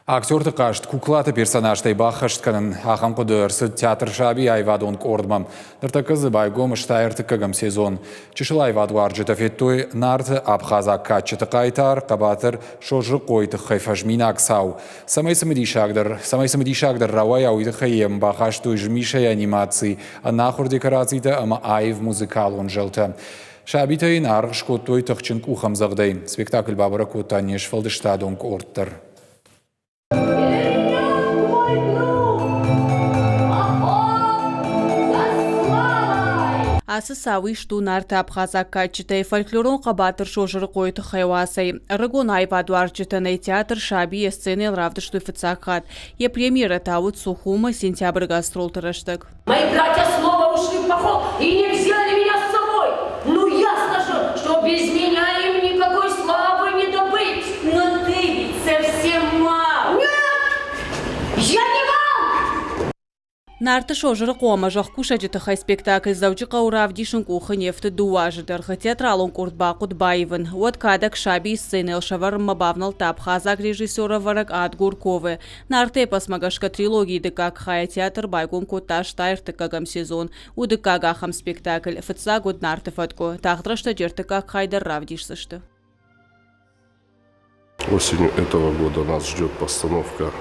Актер қашт куклаты персонажтай бақыштканын ақан құдырсы театр шаби айвадон кордмам. Ныртакызы байгом штайртыккагам сезон. Чышыл айваду аржытафеттой нарты абхаза качыты қайтар, қабатыр шожы қойты хайфажмин аксау. Самайсымыди шагдар равай ауйты хайем бақаштой жмишай анимации, а нахур декорацийты ама айв музыкал он жылты. Шабитайын арғыш коттой тұқчын кухам зағдай. Спектакль бабыра коттанеш фалдыштадон корттыр. Асы сауи шту нарты абхаза качытай фольклорон қабатыр шожыры қойты хайвасай. Рыгон айваду арчытанай театр шаби сцены равды шту фицакат. Е премьера таут сухума сентябрь гастрол тырыштык. Мои братья снова ушли в поход и не взяли меня с собой. Ну ясно же, что без меня им никакой славы не добыть. Но ты ведь совсем мал. Нет! Я не мал! Нарты шожыры қома жақ кушаджыты хай спектакль завжы қауравдишын кухы нефті дуажыдыр. Театралон куртба Кутбаевын. Вот кадак шаби сцены шаварма бавнал тап хазак режиссера варак Адгурковы. Нарты пасмагашка трилогии дыкак хая театр байгом кота штайртыкагам сезон. У дыкагахам спектакль. Фытса год нарты фатко. Тахдрашта жертыкак хайдар равдишсышты. Осенью этого года нас ждет постановка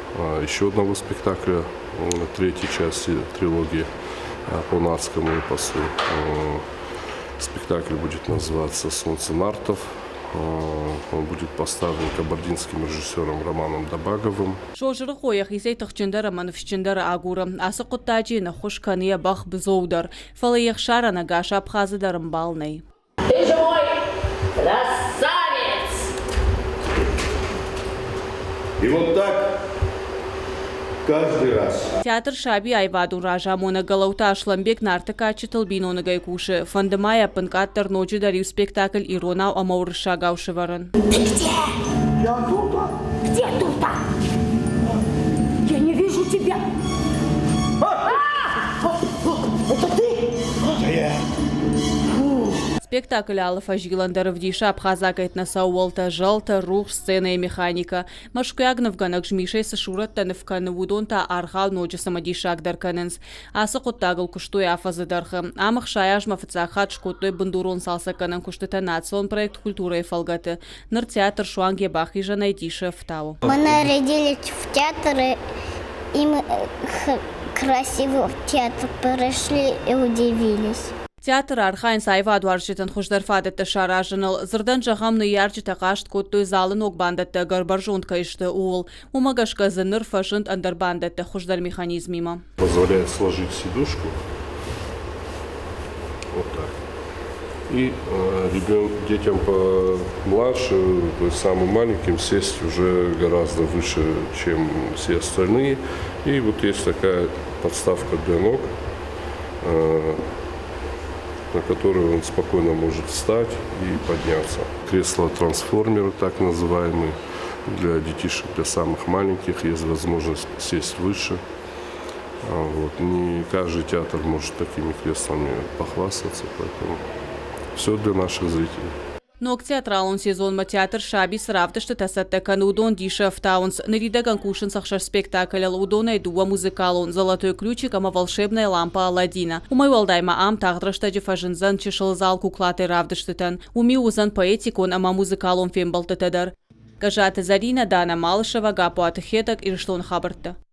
еще одного спектакля, третьей части трилогии по нарскому эпосу. Спектакль будет называться «Солнце нартов». Он будет поставлен кабардинским режиссером Романом Добаговым. Шожыры қоях изей тұқчындары манывшчындары агуры. Асы құттаджины хуш кания бақ бізоудар. Фалайық шарана гаша абхазыдарым балнай. Ты же мой красавец! И вот так каждый раз. Театр шаби айваду ража мона галаута ашламбек нарты качытыл биноны гайкуши. Фандымая пынкаттар ночи дарив спектакль иронау амауры шагаушы варын. Ты где? Я тут. Где тут? Я не вижу тебя. Это ты? Это я. Спектакль алыфа жигландаров диша абхазакайтна сауалта жалта рух сцена и механика. Машкуягнов ганак жмишей сашурат танывканы вудонта архал ночи самодишак дарканенс. Асы құттагыл күштой афазыдархы. Амық шаяжма фыцахат шкоттой бандурон салсаканан күштыта национ проект культуры и фалгаты. Ныр театр шуанге бахи жанай диша в тау. Мы нарядились в театр, и мы красиво в театр пришли и удивились. Театр архайн сайваду аржитан хуждарфадетті шаражыныл. Зырдан жағамны ярчыта қашт көттой залын оқбандетті гарбаржонт кайшты уыл. Умагашка зыныр фашынт андарбандетті хуждар механизмима. Позволяет сложить сидушку. Вот так. И детям помладше, то есть самым маленьким, сесть уже гораздо выше, чем все остальные. И вот есть такая подставка для ног, на которую он спокойно может встать и подняться. Кресло-трансформеры, так называемые, для детишек, для самых маленьких, есть возможность сесть выше. Вот. Не каждый театр может такими креслами похвастаться, поэтому все для наших зрителей. Но к театралон сезон театр шаби сравды что тасаттакан удон диша в таунс. Наридаган кушин сахшар спектакль удона и дуа музыкалон. Золотой ключик, ама волшебная лампа Аладдина. Умай валдайма ам тахдрашта джифажинзан чешил зал куклаты равдыштытан. Уми узан поэтикон, ама музыкалон фембалтытадар. Кажата Зарина Дана Малышева гапу атыхетак ирштон хабарта.